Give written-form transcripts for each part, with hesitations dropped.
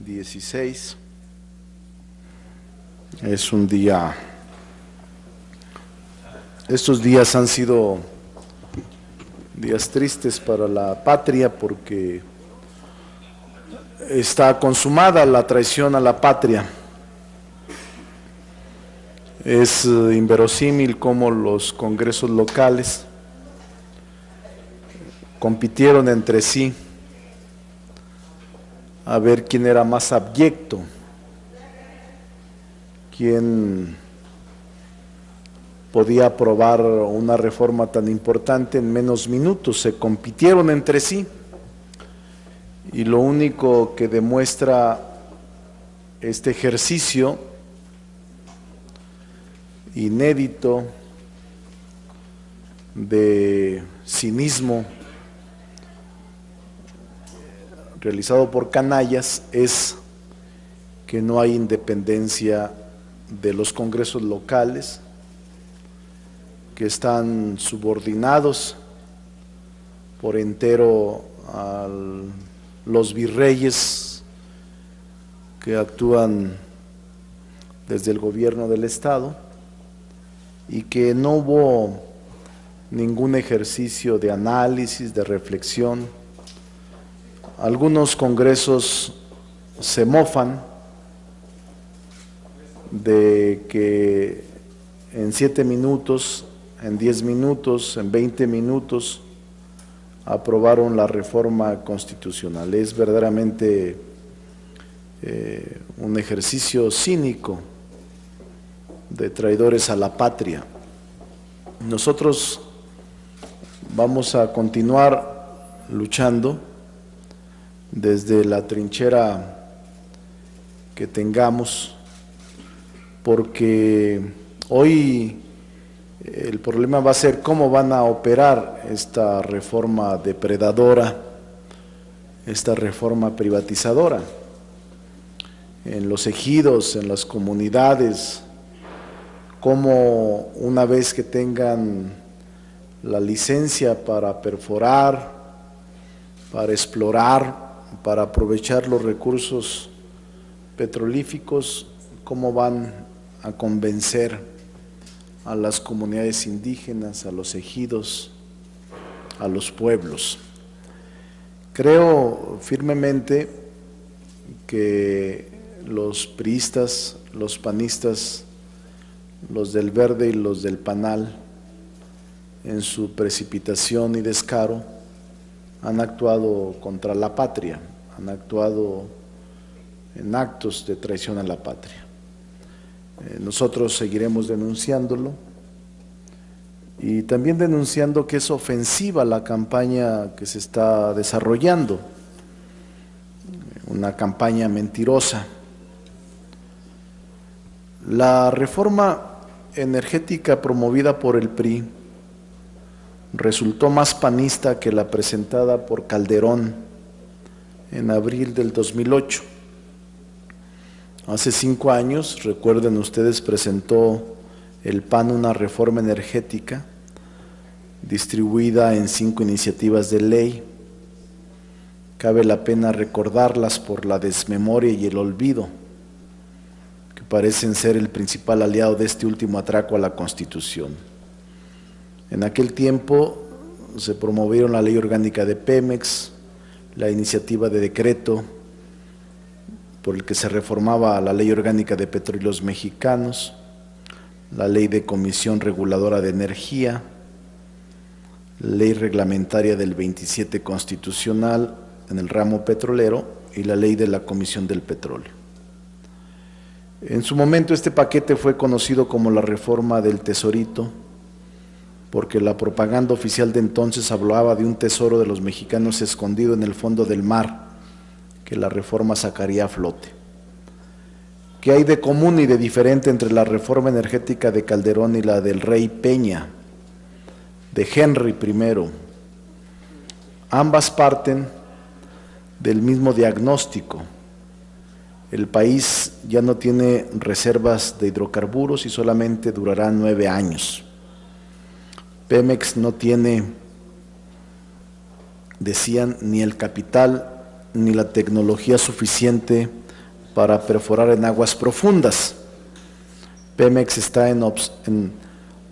16. Es un día, estos días han sido días tristes para la patria porque está consumada la traición a la patria. Es inverosímil cómo los congresos locales compitieron entre sí a ver quién era más abyecto, quién podía aprobar una reforma tan importante en menos minutos. Se compitieron entre sí y lo único que demuestra este ejercicio inédito de cinismo realizado por canallas es que no hay independencia de los congresos locales, que están subordinados por entero a los virreyes que actúan desde el gobierno del Estado y que no hubo ningún ejercicio de análisis, de reflexión. Algunos congresos se mofan de que en 7 minutos, en 10 minutos, en 20 minutos aprobaron la reforma constitucional. Es verdaderamente un ejercicio cínico de traidores a la patria. Nosotros vamos a continuar luchando desde la trinchera que tengamos, porque hoy el problema va a ser cómo van a operar esta reforma depredadora, esta reforma privatizadora en los ejidos, en las comunidades, cómo una vez que tengan la licencia para perforar, para explorar, para aprovechar los recursos petrolíficos, cómo van a convencer a las comunidades indígenas, a los ejidos, a los pueblos. Creo firmemente que los priistas, los panistas, los del Verde y los del Panal, en su precipitación y descaro, han actuado contra la patria, han actuado en actos de traición a la patria. Nosotros seguiremos denunciándolo y también denunciando que es ofensiva la campaña que se está desarrollando, una campaña mentirosa. La reforma energética promovida por el PRI resultó más panista que la presentada por Calderón en abril del 2008. Hace 5 años, recuerden ustedes, presentó el PAN una reforma energética distribuida en 5 iniciativas de ley. Cabe la pena recordarlas por la desmemoria y el olvido, que parecen ser el principal aliado de este último atraco a la Constitución. En aquel tiempo se promovieron la ley orgánica de Pemex, la iniciativa de decreto por el que se reformaba la ley orgánica de Petróleos Mexicanos, la ley de Comisión Reguladora de Energía, ley reglamentaria del 27 constitucional en el ramo petrolero y la ley de la Comisión del Petróleo. En su momento este paquete fue conocido como la reforma del Tesorito, porque la propaganda oficial de entonces hablaba de un tesoro de los mexicanos escondido en el fondo del mar, que la reforma sacaría a flote. ¿Qué hay de común y de diferente entre la reforma energética de Calderón y la del rey Peña, de Henry I? Ambas parten del mismo diagnóstico. El país ya no tiene reservas de hidrocarburos y solamente durará 9 años. Pemex no tiene, decían, ni el capital ni la tecnología suficiente para perforar en aguas profundas. Pemex está en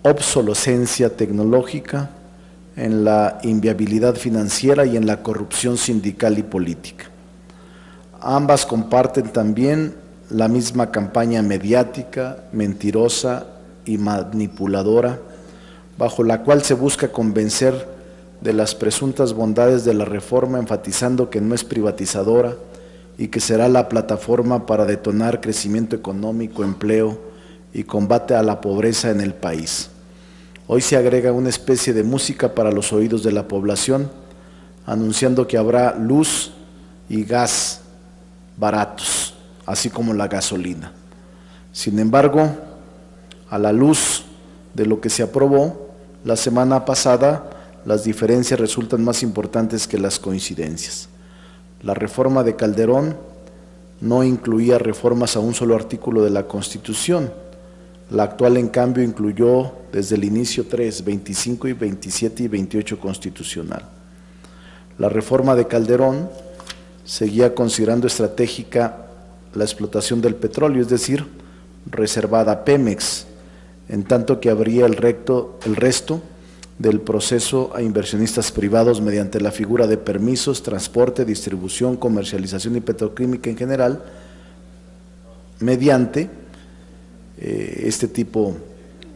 obsolescencia tecnológica, en la inviabilidad financiera y en la corrupción sindical y política. Ambas comparten también la misma campaña mediática, mentirosa y manipuladora, bajo la cual se busca convencer de las presuntas bondades de la reforma, enfatizando que no es privatizadora y que será la plataforma para detonar crecimiento económico, empleo y combate a la pobreza en el país. Hoy se agrega una especie de música para los oídos de la población, anunciando que habrá luz y gas baratos, así como la gasolina. Sin embargo, a la luz de lo que se aprobó la semana pasada, las diferencias resultan más importantes que las coincidencias. La reforma de Calderón no incluía reformas a un solo artículo de la Constitución. La actual, en cambio, incluyó desde el inicio 3, 25 y 27 y 28 constitucional. La reforma de Calderón seguía considerando estratégica la explotación del petróleo, es decir, reservada a Pemex, en tanto que abría el resto del proceso a inversionistas privados mediante la figura de permisos, transporte, distribución, comercialización y petroquímica en general, mediante este tipo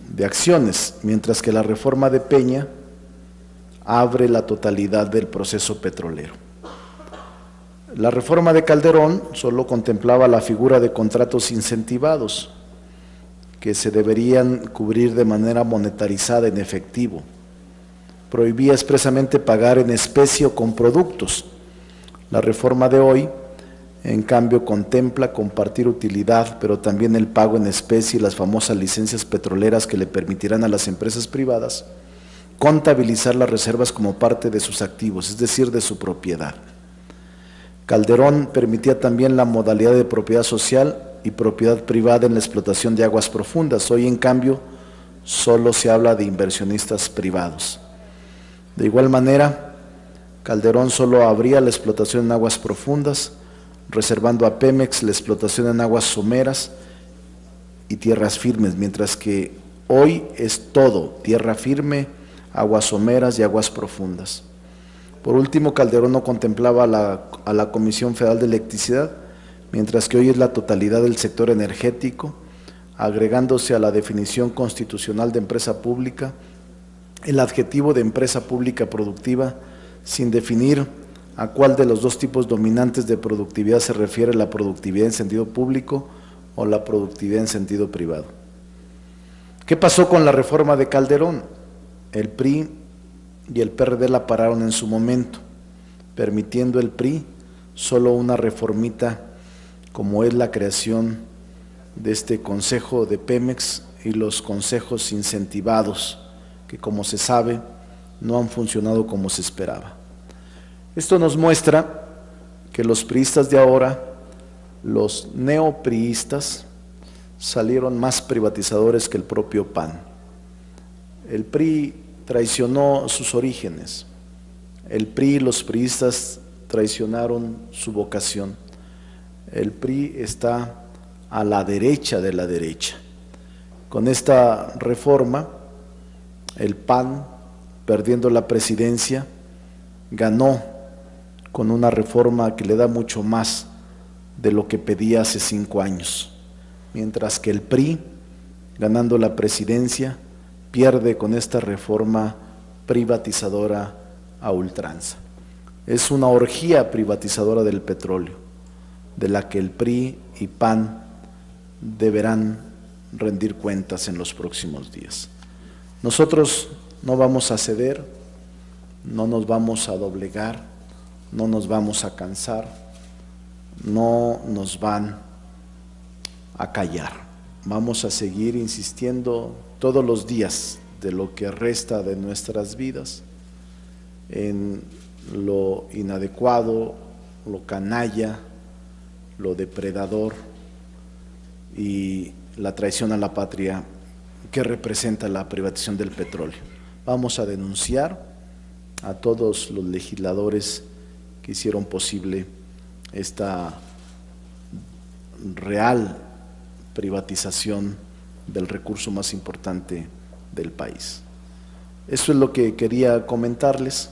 de acciones, mientras que la reforma de Peña abre la totalidad del proceso petrolero. La reforma de Calderón solo contemplaba la figura de contratos incentivados, que se deberían cubrir de manera monetarizada en efectivo. Prohibía expresamente pagar en especie o con productos. La reforma de hoy, en cambio, contempla compartir utilidad, pero también el pago en especie y las famosas licencias petroleras que le permitirán a las empresas privadas contabilizar las reservas como parte de sus activos, es decir, de su propiedad. Calderón permitía también la modalidad de propiedad social y propiedad privada en la explotación de aguas profundas. Hoy, en cambio, solo se habla de inversionistas privados. De igual manera, Calderón solo abría la explotación en aguas profundas, reservando a Pemex la explotación en aguas someras y tierras firmes, mientras que hoy es todo tierra firme, aguas someras y aguas profundas. Por último, Calderón no contemplaba a la Comisión Federal de Electricidad, mientras que hoy es la totalidad del sector energético, agregándose a la definición constitucional de empresa pública el adjetivo de empresa pública productiva, sin definir a cuál de los dos tipos dominantes de productividad se refiere: la productividad en sentido público o la productividad en sentido privado. ¿Qué pasó con la reforma de Calderón? El PRI y el PRD la pararon en su momento, permitiendo el PRI solo una reformita, como es la creación de este consejo de Pemex y los consejos incentivados, que, como se sabe, no han funcionado como se esperaba. Esto nos muestra que los priistas de ahora, los neopriistas, salieron más privatizadores que el propio PAN. El PRI traicionó sus orígenes. El PRI y los priistas traicionaron su vocación. El PRI está a la derecha de la derecha. Con esta reforma, el PAN, perdiendo la presidencia, ganó con una reforma que le da mucho más de lo que pedía hace 5 años, mientras que el PRI, ganando la presidencia, pierde con esta reforma privatizadora a ultranza. Es una orgía privatizadora del petróleo, de la que el PRI y PAN deberán rendir cuentas en los próximos días. Nosotros no vamos a ceder, no nos vamos a doblegar, no nos vamos a cansar, no nos van a callar. Vamos a seguir insistiendo todos los días de lo que resta de nuestras vidas en lo inadecuado, lo canalla, lo depredador y la traición a la patria que representa la privatización del petróleo. Vamos a denunciar a todos los legisladores que hicieron posible esta real privatización del recurso más importante del país. Eso es lo que quería comentarles.